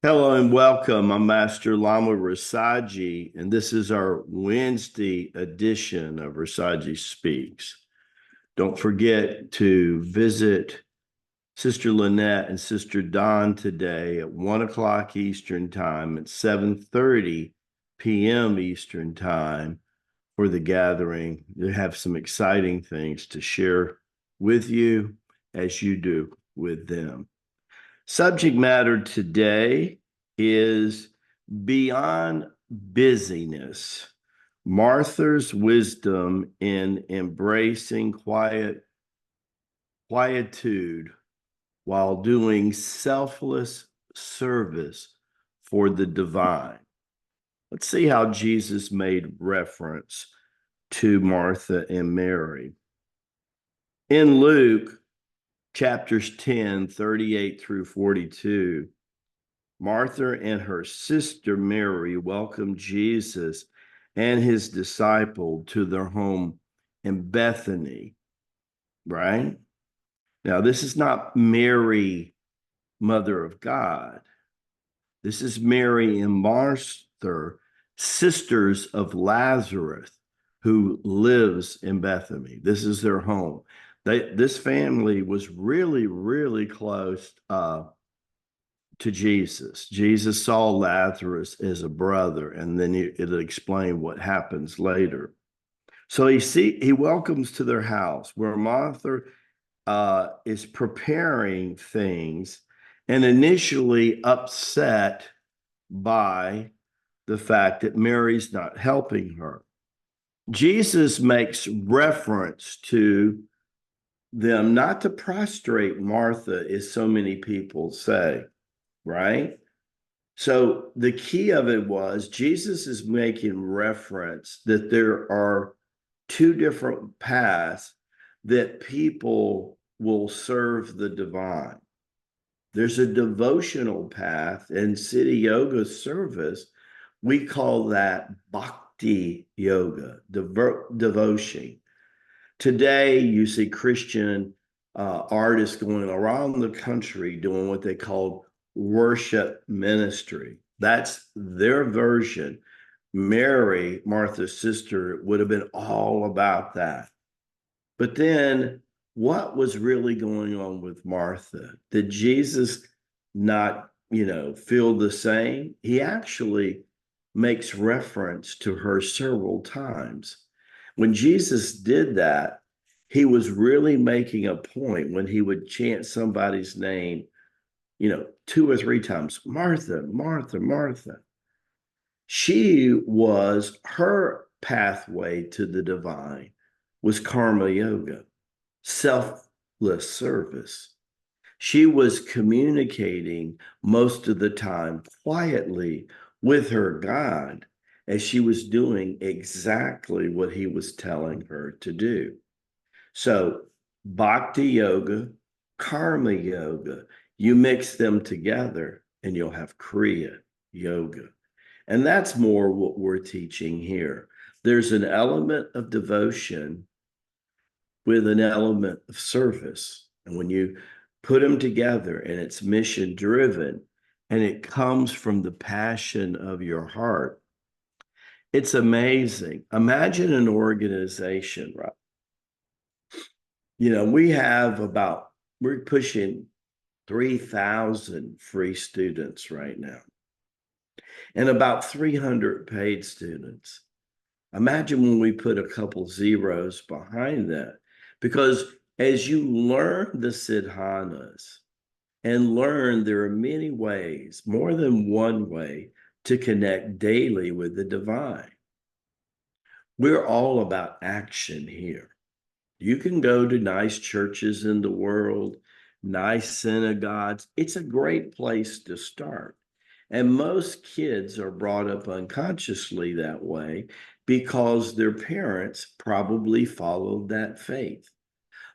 Hello and welcome. I'm Master Lama Rasaji, and this is our Wednesday edition of Rasaji Speaks. Don't forget to visit Sister Lynette and Sister Dawn today at 1 o'clock Eastern Time at 7:30 p.m. Eastern Time for the gathering. They have some exciting things to share with you as you do with them. Subject matter today is beyond busyness. Martha's wisdom in embracing quietude while doing selfless service for the divine. Let's see how Jesus made reference to Martha and Mary. In Luke chapters 10, 38 through 42, Martha and her sister Mary welcomed Jesus and his disciple to their home in Bethany, right? Now, this is not Mary, Mother of God. This is Mary and Martha, sisters of Lazarus, who lives in Bethany. This is their home. This family was really, really close to Jesus. Jesus saw Lazarus as a brother, and then it'll explain what happens later. So he welcomes to their house where Martha is preparing things and initially upset by the fact that Mary's not helping her. Jesus makes reference to them not to prostrate Martha, as so many people say, right? So the key of it was Jesus is making reference that there are two different paths that people will serve the divine. There's a devotional path in City Yoga service. We call that Bhakti Yoga, devotion. Today, you see Christian artists going around the country doing what they call worship ministry. That's their version. Mary, Martha's sister, would have been all about that. But then what was really going on with Martha? Did Jesus not, feel the same? He actually makes reference to her several times. When Jesus did that, he was really making a point when he would chant somebody's name, two or three times, Martha, Martha, Martha. Her pathway to the divine was karma yoga, selfless service. She was communicating most of the time quietly with her God as she was doing exactly what he was telling her to do. So, bhakti yoga, karma yoga, you mix them together and you'll have kriya yoga. And that's more what we're teaching here. There's an element of devotion with an element of service. And when you put them together and it's mission driven and it comes from the passion of your heart, it's amazing. Imagine an organization, right? We're pushing 3,000 free students right now and about 300 paid students. Imagine when we put a couple zeros behind that, because as you learn the siddhanas and learn there are many ways, more than one way, to connect daily with the divine. We're all about action here. You can go to nice churches in the world, nice synagogues. It's a great place to start. And most kids are brought up unconsciously that way because their parents probably followed that faith.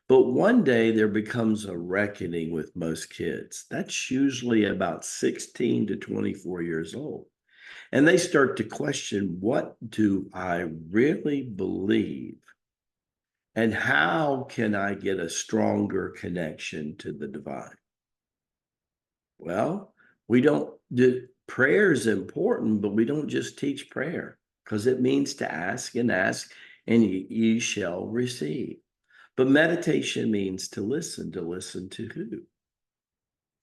But one day there becomes a reckoning with most kids. That's usually about 16 to 24 years old. And they start to question, what do I really believe? And how can I get a stronger connection to the divine? Well, We don't do prayer is important, but we don't just teach prayer because it means to ask and ask, and ye shall receive. But meditation means to listen to who?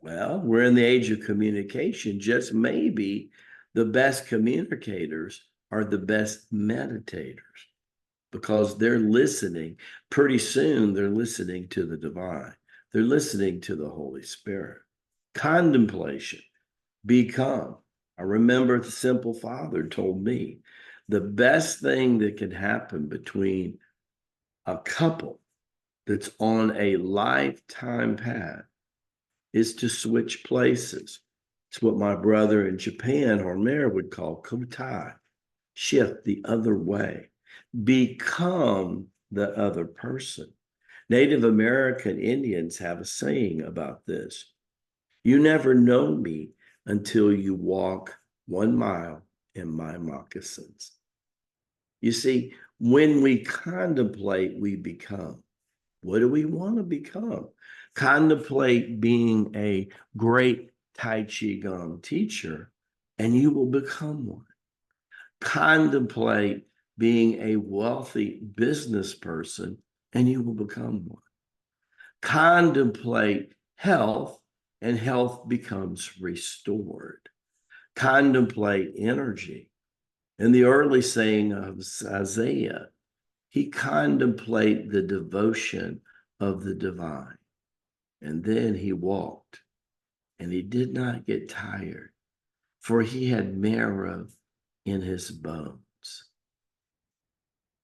Well, we're in the age of communication. Just maybe the best communicators are the best meditators because they're listening. Pretty soon, they're listening to the divine, they're listening to the Holy Spirit. Contemplation, become. I remember the simple father told me the best thing that can happen between a couple that's on a lifetime path is to switch places. It's what my brother in Japan, Hormer, would call kotai, shift the other way, become the other person. Native American Indians have a saying about this. You never know me until you walk 1 mile in my moccasins. You see, when we contemplate, we become. What do we want to become? Contemplate being a great Tai Chi Gong teacher, and you will become one. Contemplate being a wealthy business person, and you will become one. Contemplate health, and health becomes restored. Contemplate energy. In the early saying of Isaiah, he contemplated the devotion of the divine. And then he walked, and he did not get tired, for he had marrow in his bones.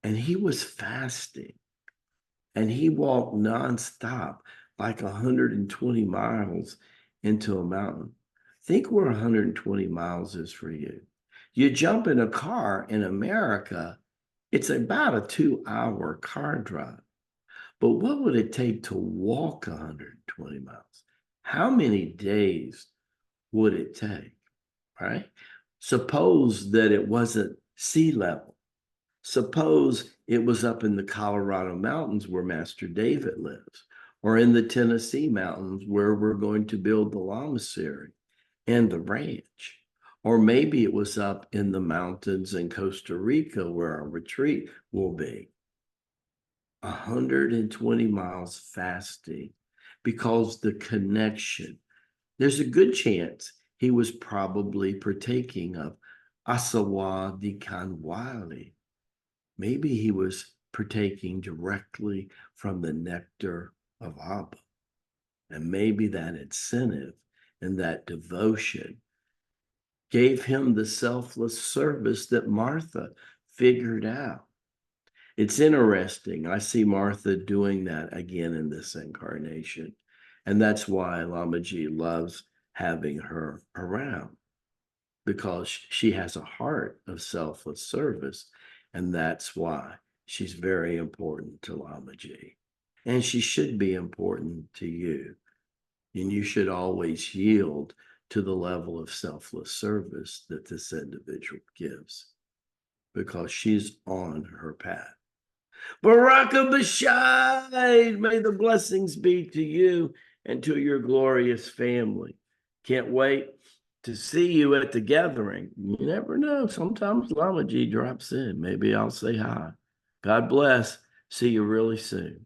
And he was fasting, and he walked nonstop, like 120 miles into a mountain. Think where 120 miles is for you. You jump in a car in America, it's about a 2-hour car drive. But what would it take to walk 120 miles? How many days would it take, right? Suppose that it wasn't sea level. Suppose it was up in the Colorado mountains where Master David lives, or in the Tennessee mountains where we're going to build the lamasery and the ranch. Or maybe it was up in the mountains in Costa Rica where our retreat will be. 120 miles fasting because the connection, there's a good chance he was probably partaking of asawa di kanwali. Maybe he was partaking directly from the nectar of Abba. And maybe that incentive and that devotion gave him the selfless service that Martha figured out. It's interesting. I see Martha doing that again in this incarnation. And that's why Lamaji loves having her around, because she has a heart of selfless service. And that's why she's very important to Lamaji. And she should be important to you. And you should always yield to the level of selfless service that this individual gives, because she's on her path. Baraka Bashai, may the blessings be to you and to your glorious family. Can't wait to see you at the gathering. You never know. Sometimes Lama G drops in. Maybe I'll say hi. God bless. See you really soon.